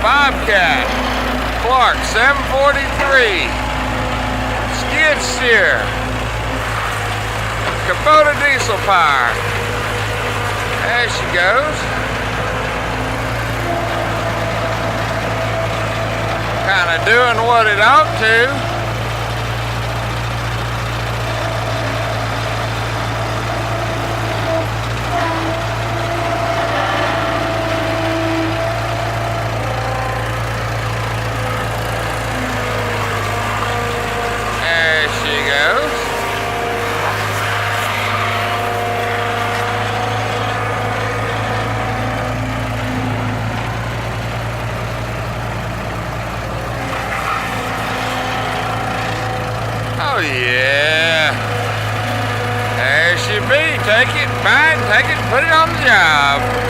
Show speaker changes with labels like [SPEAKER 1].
[SPEAKER 1] Bobcat, Clark 743, skid steer, Kubota diesel power. There she goes. Kind of doing what it ought to. Oh yeah, there she be. Take it, buy it, take it, put it on the job.